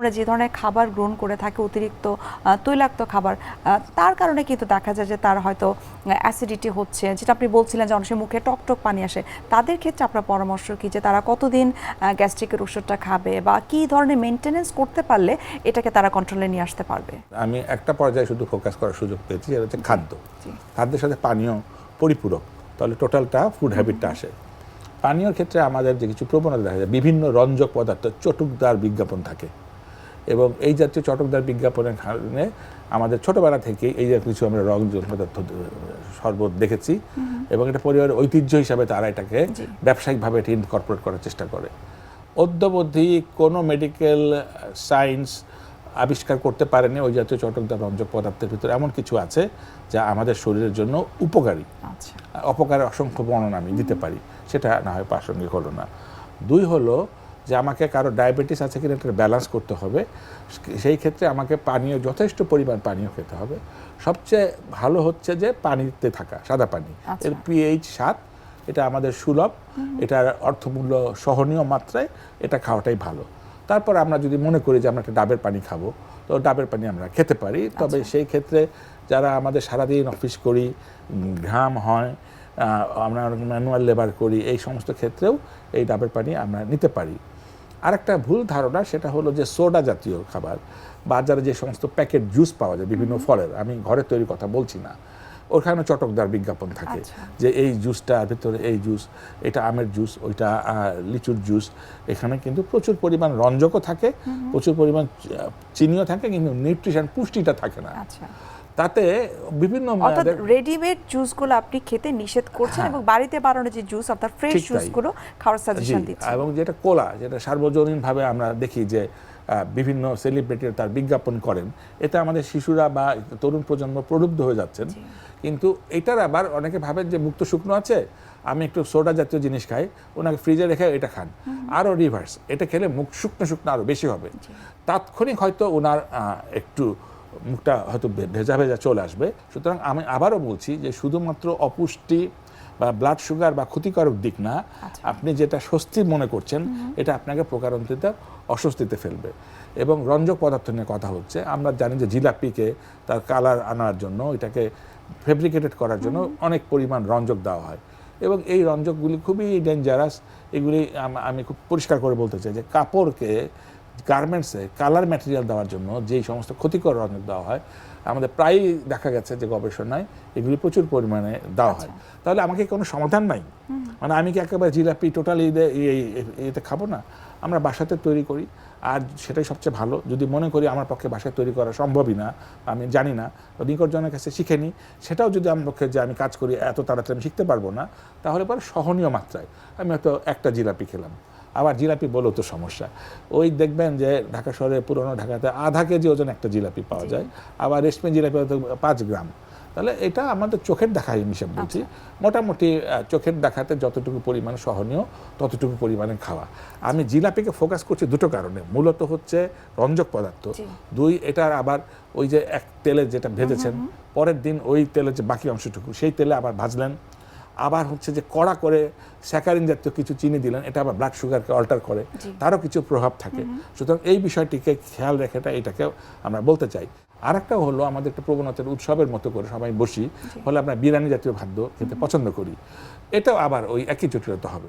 আমরা যে ধরনের খাবার গ্রহণ করে থাকি অতিরিক্ত তৈলাক্ত খাবার, তার কারণে কিন্তু দেখা যায় যে তার হয়তো অ্যাসিডিটি হচ্ছে, যেটা আপনি বলছিলেন যে অনেকের মুখে টকটক পানি আসে। তাদের ক্ষেত্রে আপনার পরামর্শ কি যে তারা কতদিন গ্যাস্ট্রিকের ওষুধটা খাবে বা কি ধরনের মেনটেনেন্স করতে পারলে এটাকে তারা কন্ট্রোলে নিয়ে আসতে পারবে? আমি একটা পর্যায়ে শুধু ফোকাস করার সুযোগ পেয়েছি, যেটা হচ্ছে খাদ্য। খাদ্যের সাথে পানীয় পরিপূরক, তাহলে টোটালটা ফুড হ্যাবিটটা আসে। পানীয়র ক্ষেত্রে আমাদের যে কিছু প্রবণতা দেখা যায়, বিভিন্ন রঞ্জক পদার্থ, চটকদার বিজ্ঞাপন থাকে, এবং এই জাতীয় চটকদার বিজ্ঞাপনের কারণে আমাদের ছোটবেলা থেকে এই যে কিছু আমরা রঞ্জক পদার্থ শরবত দেখেছি, এবং এটা পরিবারের ঐতিহ্য হিসাবে তারা এটাকে ব্যবসায়িকভাবে এটা ইনকর্পোরেট করার চেষ্টা করে। অদ্যাবধি কোনো মেডিকেল সায়েন্স আবিষ্কার করতে পারেনি ওই জাতীয় চটকদার রঞ্জক পদার্থের ভিতরে এমন কিছু আছে যা আমাদের শরীরের জন্য উপকারী। অপকারের অসংখ্য বর্ণনা আমি দিতে পারি, সেটা না হয় প্রাসঙ্গিক হলো না। দুই হলো যে আমাকে কারো ডায়াবেটিস আছে কিনা একটা ব্যালেন্স করতে হবে, সেই ক্ষেত্রে আমাকে পানীয় যথেষ্ট পরিমাণ পানীয় খেতে হবে। সবচেয়ে ভালো হচ্ছে যে পানিতে থাকা সাদা পানি, এর pH 7, এটা আমাদের সুলভ, এটার অর্থমূল্য সহনীয় মাত্রায়, এটা খাওয়াটাই ভালো। তারপর আমরা যদি মনে করি যে আমরা একটা ডাবের পানি খাবো, তো ডাবের পানি আমরা খেতে পারি, তবে সেই ক্ষেত্রে যারা আমাদের সারাদিন অফিস করি, ঘাম হয়, আমরা ম্যানুয়াল লেবার করি, এই সমস্ত ক্ষেত্রেও এই ডাবের পানি আমরা নিতে পারি। আরেকটা ভুল ধারণা সেটা হলো যে সোডা জাতীয় খাবার, বাজারে যে সমস্ত প্যাকেট জুস পাওয়া যায় বিভিন্ন ফলের, আমি ঘরে তৈরি কথা বলছি না, ওখানে চটকদার বিজ্ঞাপন থাকে যে এই জুসটার ভিতরে এই জুস, এটা আমের জুস, ওইটা লিচুর জুস। এখানে কিন্তু প্রচুর পরিমাণ রঞ্জকও থাকে, প্রচুর পরিমাণ চিনিও থাকে, কিন্তু নিউট্রিশন পুষ্টিটা থাকে না। তাতে বিভিন্ন রেডিমেড জুসগুলো আপনি খেতে নিষেধ করছেন এবং বাড়িতে বানানো যে জুস, আপনার ফ্রেশ জুসগুলো খাওয়ার সাজেশন দিচ্ছেন। এবং যেটা কোলা, যেটা সার্বজনীনভাবে আমরা দেখি যে বিভিন্ন সেলিব্রিটিরা তার বিজ্ঞাপন করেন, এতে আমাদের শিশুরা বা তরুণ প্রজন্ম প্রলুব্ধ হয়ে যাচ্ছেন। কিন্তু এটার আবার অনেকে ভাবেন যে মুক্ত শুকনো আছে, আমি একটু সোডা জাতীয় জিনিস খাই, ওনাকে ফ্রিজে রেখে এটা খান, আরও রিভার্স, এটা খেলে মুখ শুকনো শুকনো আরও বেশি হবে। তাৎক্ষণিক হয়তো ওনার একটু মুখটা হয়তো ভেজা ভেজা চলে আসবে। সুতরাং আমি আবারও বলছি যে শুধুমাত্র অপুষ্টি বা ব্লাড সুগার বা ক্ষতিকারক দিক না, আপনি যেটা স্বস্তি মনে করছেন এটা আপনাকে প্রকারান্তিতে অস্বস্তিতে ফেলবে। এবং রঞ্জক পদার্থ নিয়ে কথা হচ্ছে, আমরা জানি যে জিলাপিকে তার কালার আনার জন্য, এটাকে ফেব্রিকেটেড করার জন্য অনেক পরিমাণ রঞ্জক দেওয়া হয়, এবং এই রঞ্জকগুলি খুবই ডেঞ্জারাস। এগুলি আমি খুব পরিষ্কার করে বলতে চাই যে কাপড়কে, গার্মেন্টসে কালার ম্যাটেরিয়াল দেওয়ার জন্য যেই সমস্ত ক্ষতিকর রঞ্জক দেওয়া হয়, আমাদের প্রায়ই দেখা গেছে যে গবেষণায় এগুলি প্রচুর পরিমাণে দেওয়া হয়। তাহলে আমাকে কোনো সমাধান নাই, মানে আমি কি একেবারে জিলাপি টোটালি এতে খাবো না? আমরা বাসাতে তৈরি করি, আর সেটাই সবচেয়ে ভালো। যদি মনে করি আমার পক্ষে বাসায় তৈরি করা সম্ভবই না, আমি জানি না, নিকটজনের কাছে শিখে নিই, সেটাও যদি আমার পক্ষে, যে আমি কাজ করি এত তাড়াতাড়ি আমি শিখতে পারবো না, তাহলে পরে সহনীয় মাত্রায় আমি হয়তো একটা জিলাপি খেলাম। আবার জিলাপি বলেও তো সমস্যা, ওই দেখবেন যে ঢাকা শহরে, পুরোনো ঢাকাতে আধা কেজি ওজন একটা জিলাপি পাওয়া যায়, আবার রেশমি জিলাপি হয়তো 5 গ্রাম। তাহলে এটা আমাদের চোখের দেখা হিসেবে বলছি, মোটামুটি চোখের দেখাতে যতটুকু পরিমাণে সহনীয় ততটুকু পরিমাণে খাওয়া। আমি জিলাপিকে ফোকাস করছি দুটো কারণে, মূলত হচ্ছে রঞ্জক পদার্থ, 2 এটার আবার ওই যে এক তেলে যেটা ভেজেছেন, পরের দিন ওই তেলের যে বাকি অংশটুকু সেই তেলে আবার ভাজলেন, আবার হচ্ছে যে কড়া করে স্যাকারিন জাতীয় কিছু চিনি দিলেন, এটা আবার ব্লাড সুগারকে অল্টার করে, তারও কিছু প্রভাব থাকে। সুতরাং এই বিষয়টিকে খেয়াল রেখেটা, এটাকেও আমরা বলতে চাই। আরেকটা হলো আমাদের একটা প্রবণতার উৎসবের মতো করে সবাই বসি, ফলে আমরা বিরিয়ানি জাতীয় খাদ্য খেতে পছন্দ করি, এটাও আবার ওই একই জটিলতা হবে।